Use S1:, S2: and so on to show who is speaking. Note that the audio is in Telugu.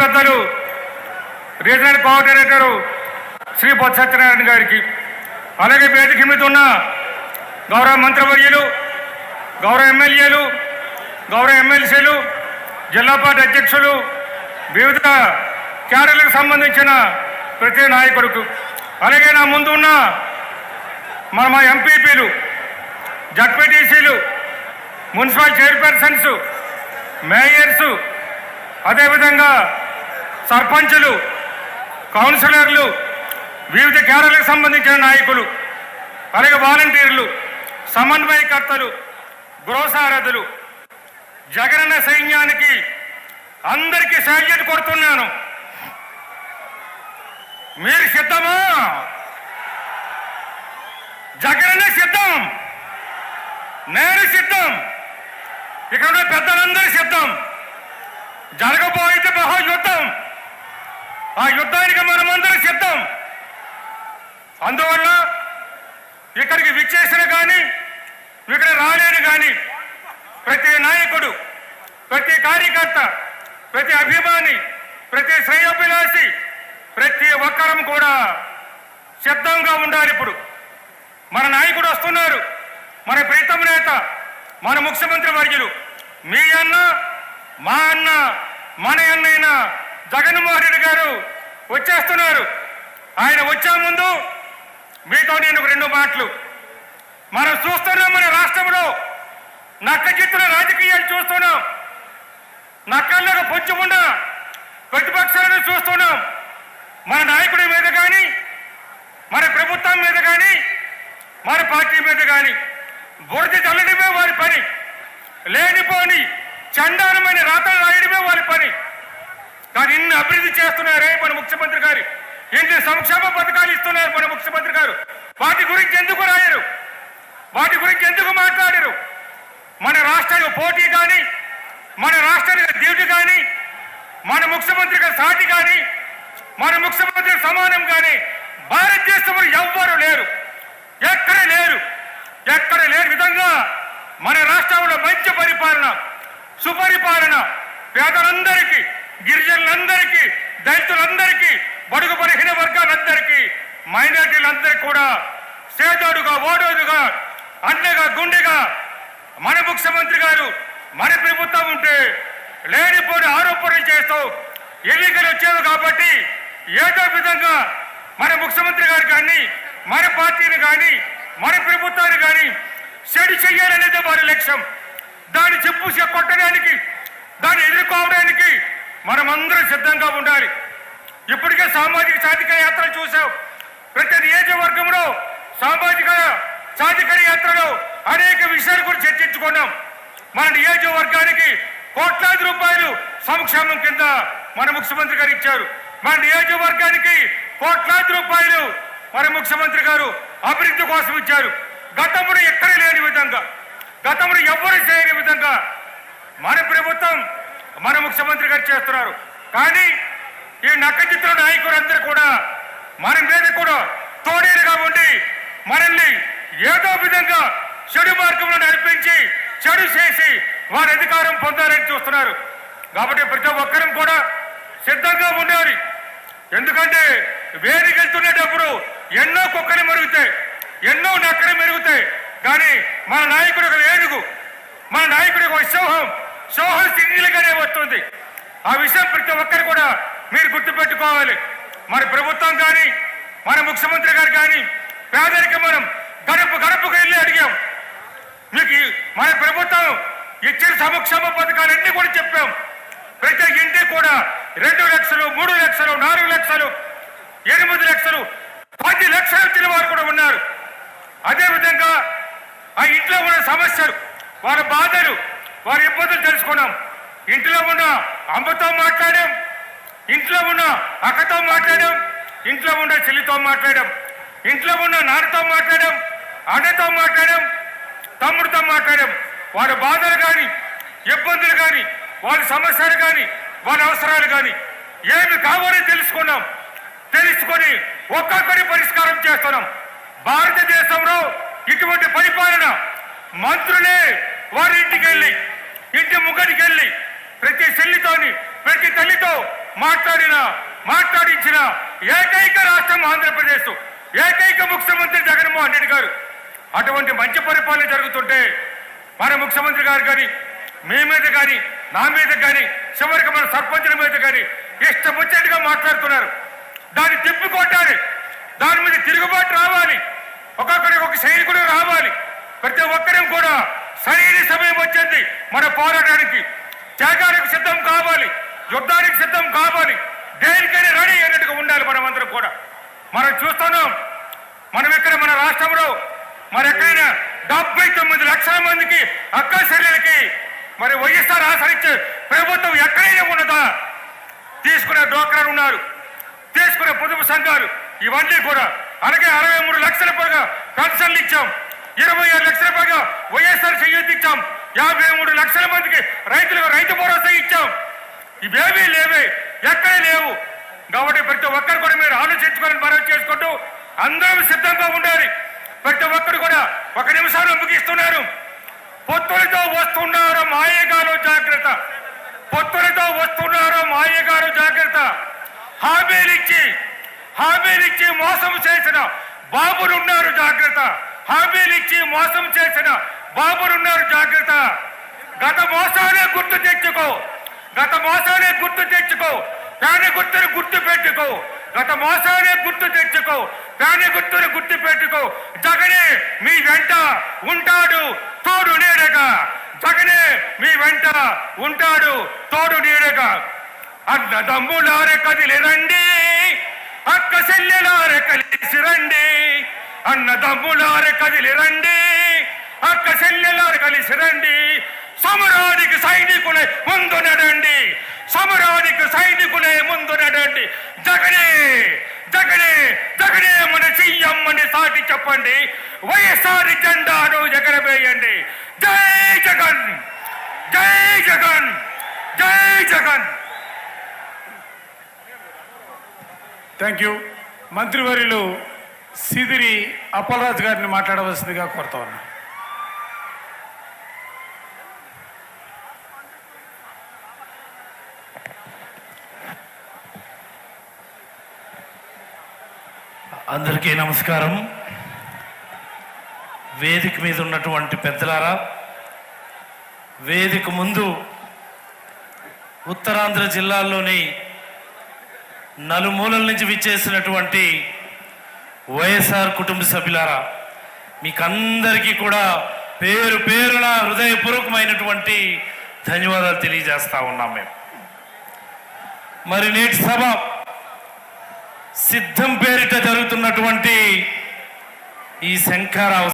S1: పెద్దలు రీజనల్ కోఆర్డినేటర్ శ్రీ బొత్స సత్యనారాయణ గారికి, అలాగే వేదిక మీద ఉన్న గౌరవ మంత్రివర్యులు, గౌరవ ఎమ్మెల్యేలు, గౌరవ ఎమ్మెల్సీలు, జిల్లా పార్టీ అధ్యక్షులు, వివిధ క్యాడర్లకు సంబంధించిన ప్రతి నాయకుడికి, అలాగే నా ముందు ఉన్న మా ఎంపీపీలు, జడ్పీటీసీలు, మున్సిపల్ చైర్పర్సన్స్, మేయర్సు, అదేవిధంగా సర్పంచులు, కౌన్సిలర్లు, వివిధ క్యాడర్లకు సంబంధించిన నాయకులు, అలాగే వాలంటీర్లు, సమన్వయకర్తలు, గృహసారథులు, జగనన్న సైన్యానికి అందరికీ సాల్యూట్ కొడుతున్నాను. మీరు సిద్ధమా? జగనన్న సిద్ధం, నేను సిద్ధం, ఇక్కడ పెద్దలందరూ సిద్ధం. జరగబోయితే మహాయుద్ధం, ఆ యుద్ధానికి మనమందరం సిద్ధం. అందువల్ల ఇక్కడికి విచ్చేసిన కానీ ఇక్కడ రాలేని కానీ ప్రతి నాయకుడు, ప్రతి కార్యకర్త, ప్రతి అభిమాని, ప్రతి శ్రేయోభిలాషి, ప్రతి ఒక్కరం కూడా సిద్ధంగా ఉండాలి. ఇప్పుడు మన నాయకుడు వస్తున్నారు, మన ప్రీతమ నేత, మన ముఖ్యమంత్రి వర్యులు, మీ అన్న, మా అన్న, మన అన్నైన జగన్మోహన్ రెడ్డి గారు వచ్చేస్తున్నారు. ఆయన వచ్చే ముందు మీతో నేను రెండు మాటలు. మనం చూస్తున్నాం, మన రాష్ట్రంలో నక్కజిత్తుల రాజకీయాలు చూస్తున్నాం, నక్కల్లాగా పొంచుకున్న ప్రతిపక్షాలను చూస్తున్నాం. మన నాయకుడి మీద కానీ, మన ప్రభుత్వం మీద కానీ, మన పార్టీ మీద కానీ బురద చల్లడమే వారి పని, లేనిపోని చండాలమైన రాతలు రాయడమే వారి పని. కానీ ఇన్ని అభివృద్ధి చేస్తున్నారే మన ముఖ్యమంత్రి గారు, ఇన్ని సంక్షేమ పథకాలు ఇస్తున్నారు మన ముఖ్యమంత్రి గారు. వాటి గురించి ఎందుకు రాయరు? వాటి గురించి ఎందుకు మాట్లాడరు? మన రాష్ట్రానికి పోటీ కానీ, మన రాష్ట్రానికి డ్యూటీ కానీ, మన ముఖ్యమంత్రికి సాటి కానీ, మన ముఖ్యమంత్రి సమానం కానీ భారతదేశంలో ఎవ్వరూ లేరు, ఎక్కడ లేరు. ఎక్కడ లేని విధంగా మన రాష్ట్రంలో మంచి పరిపాలన, సుపరిపాలన, పేదలందరికీ, గిరిజనులందరికీ, దళితులందరికీ, బడుగు బలహీన వర్గాలందరికీ, మైనారిటీలందరికీ కూడా సేదోడుగా, ఓడోడుగా, అండగా, గుండెగా మన ముఖ్యమంత్రి గారు, మన ప్రభుత్వం ఉంటే లేనిపోని ఆరోపణలు చేస్తూ ఎన్నికలు వచ్చేవి కాబట్టి ఏదో విధంగా మన ముఖ్యమంత్రి గారు కానీ, మన పార్టీని కానీ, మన ప్రభుత్వాన్ని కానీ చెడు చెయ్యాలనేది వారి లక్ష్యం. దాన్ని చెప్పు కొట్టడానికి, దాన్ని ఎదుర్కోవడానికి మనమందరం సిద్ధంగా ఉండాలి. ఇప్పటికే సామాజిక సాధికార యాత్రలు చూసాం. ప్రతి నియోజకవర్గంలో సామాజిక సాధికార యాత్రలో అనేక విషయాల గురించి చర్చించుకున్నాం. మన నియోజకవర్గానికి కోట్లాది రూపాయలు సంక్షేమం కింద మన ముఖ్యమంత్రి గారు ఇచ్చారు. మన నియోజకవర్గానికి కోట్లాది రూపాయలు మన ముఖ్యమంత్రి గారు అభివృద్ధి కోసం ఇచ్చారు. గతంలో ఎక్కడ లేని విధంగా, గతంలో ఎవ్వరు చేయని విధంగా మన ప్రభుత్వం, మన ముఖ్యమంత్రి గారు చేస్తున్నారు. కానీ ఈ నక్కజిత్తుల నాయకులందరూ కూడా మన మీద కూడా తోడేరుగా ఉండి మనల్ని ఏదో విధంగా చెడు మార్గంలో నడిపించి చెడు చేసి వారి అధికారం పొందాలని చూస్తున్నారు. కాబట్టి ప్రతి ఒక్కరం కూడా సిద్ధంగా ఉండాలి. ఎందుకంటే వేదికెళ్తున్నప్పుడు ఎన్నో కుక్కలు మెరుగుతాయి, ఎన్నో నక్కలు మెరుగుతాయి. కానీ మన నాయకుడు ఒక ఏనుగు, మన నాయకుడి ఒక సింహం సింగిల్గానే వస్తుంది. ఆ విషయం ప్రతి ఒక్కరు కూడా మీరు గుర్తుపెట్టుకోవాలి. మన ప్రభుత్వం కానీ, మన ముఖ్యమంత్రి గారు కానీ పేదరికి మనం గడపకు వెళ్ళి అడిగాం. మీకు మన ప్రభుత్వం ఇచ్చిన సంక్షేమ పథకాలన్నీ కూడా చెప్పాం. ప్రతి ఇంటికి కూడా 2 లక్షలు, 3 లక్షలు, 4 లక్షలు, 8 లక్షలు, 10 లక్షలు ఇచ్చిన వారు కూడా ఉన్నారు. అదేవిధంగా ఆ ఇంట్లో ఉన్న సమస్యలు, వారి బాధలు, వారి ఇబ్బందులు తెలుసుకున్నాం. ఇంట్లో ఉన్న అమ్మతో మాట్లాడాం, ఇంట్లో ఉన్న అక్కతో మాట్లాడాం, ఇంట్లో ఉన్న చెల్లితో మాట్లాడాం, ఇంట్లో ఉన్న నాన్నతో మాట్లాడాం, అన్నతో మాట్లాడాం, తమ్ముడితో మాట్లాడాం. వారి బాధలు కానీ, ఇబ్బందులు కానీ, వారి సమస్యలు కానీ, వారి అవసరాలు కానీ ఏమి కావాలో తెలుసుకున్నాం. తెలుసుకొని ఒక్కొక్కరి పరిష్కారం చేస్తున్నాం. భారతదేశంలో ఇటువంటి పరిపాలన మంత్రులే వారి ఇంటికి వెళ్ళి, ఇంటి ముగ్గురికి వెళ్ళి ప్రతి చెల్లితోని, ప్రతి తల్లితో మాట్లాడించిన ఏకైక రాష్ట్రం ఆంధ్రప్రదేశ్, ఏకైక ముఖ్యమంత్రి జగన్మోహన్ రెడ్డి గారు. అటువంటి మంచి పరిపాలన జరుగుతుంటే మన ముఖ్యమంత్రి గారు కానీ, మీ మీద కానీ, నా మీద కానీ, చివరికి మన సర్పంచుల మీద కానీ ఇష్టం వచ్చేట్టుగా మాట్లాడుతున్నారు. దాన్ని తిప్పికొట్టాలి, దాని మీద తిరుగుబాటు రావాలి, ఒక్కొక్కరికి ఒక సైనికుడు రావాలి. ప్రతి ఒక్కరం కూడా సరైన సమయం వచ్చింది మన పోరాటానికి, త్యాగానికి సిద్ధం కావాలి, యుద్ధానికి సిద్ధం కావాలి, దేనికైనా రెడీ అయినట్టుగా ఉండాలి. మనమందరం కూడా మనం చూస్తున్నాం. మనం ఇక్కడ మన రాష్ట్రంలో మరి ఎక్కడైనా 79 లక్షల మందికి అక్క చెల్లెలకి మరి వైఎస్ఆర్ ఆచరించే ప్రభుత్వం ఎక్కడైనా ఉన్నదా? తీసుకునే డోక్రాలు ఉన్నారు, తీసుకునే పొదుపు సంఘాలు, ఇవన్నీ కూడా. అలాగే 63 లక్షల పైగా పెన్షన్లు ఇచ్చాం, 27 లక్షల పైగా వైఎస్ఆర్ చేయూతి ఇచ్చాం, 53 లక్షల మందికి రైతులకు రైతు భరోసా ఇచ్చాం. ఇవేమీ లేవే, ఎక్కడ లేవు. కాబట్టి ప్రతి ఒక్కరు కూడా మీరు ఆలోచించుకొని మనం చేసుకుంటూ అందరం సిద్ధంగా ఉండాలి. ప్రతి ఒక్కరు కూడా 1 నిమిషాలు ముగిస్తున్నారు. పొత్తులతో వస్తున్నారు మాయగారు జాగ్రత్త, పొత్తులతో వస్తున్నారు మాయగారు జాగ్రత్త. హామీలిచ్చి మోసం చేసిన బాబులున్నారు జాగ్రత్త, హామీలిచ్చి మోసం చేసిన బాబులున్నారు జాగ్రత్త. గత మోసాలే గుర్తు తెచ్చుకో, గత మోసాలే గుర్తు తెచ్చుకో, దాని గుర్తును గుర్తు పెట్టుకో. గత మోసాలే గుర్తు తెచ్చుకో, దాని గుర్తును గుర్తు పెట్టుకో. జగనే మీ వెంట ఉంటాడు తోడు నీడగా, జగనే మీ వెంట ఉంటాడు తోడు నీడగా. అన్నదమ్ములారే కదిలి రండి, అక్క చెల్లెలారే కలిసి రండి. అన్నదమ్ములారే కదిలి రండి, అక్క చెల్లెలారే కలిసి రండి. సమరానికి సైనికులే ముందు నడండి, సమరానికి సైనికులే ముందు నడండి. జగనే జగనే జగనే మన సీఎమ్మని సాటి చెప్పండి, వైఎస్ఆర్ జెండాను ఎగరవేయండి. జై జగన్, జై జగన్, జై జగన్.
S2: Thank you. మంత్రివర్యులు సిదిరి అప్పలరాజు గారిని మాట్లాడవలసిందిగా కోరుతా ఉన్నా.
S3: అందరికీ నమస్కారం. వేదిక మీద ఉన్నటువంటి పెద్దలారా, వేదిక ముందు ఉత్తరాంధ్ర జిల్లాల్లోని నలుమూలల నుంచి విచ్చేసినటువంటి వైఎస్ఆర్ కుటుంబ సభ్యులారా, మీకందరికీ కూడా పేరు పేరున హృదయపూర్వకమైనటువంటి ధన్యవాదాలు తెలియజేస్తా ఉన్నాం. మేము మరి నేటి సభ సిద్ధం పేరిట జరుగుతున్నటువంటి ఈ శంఖారావు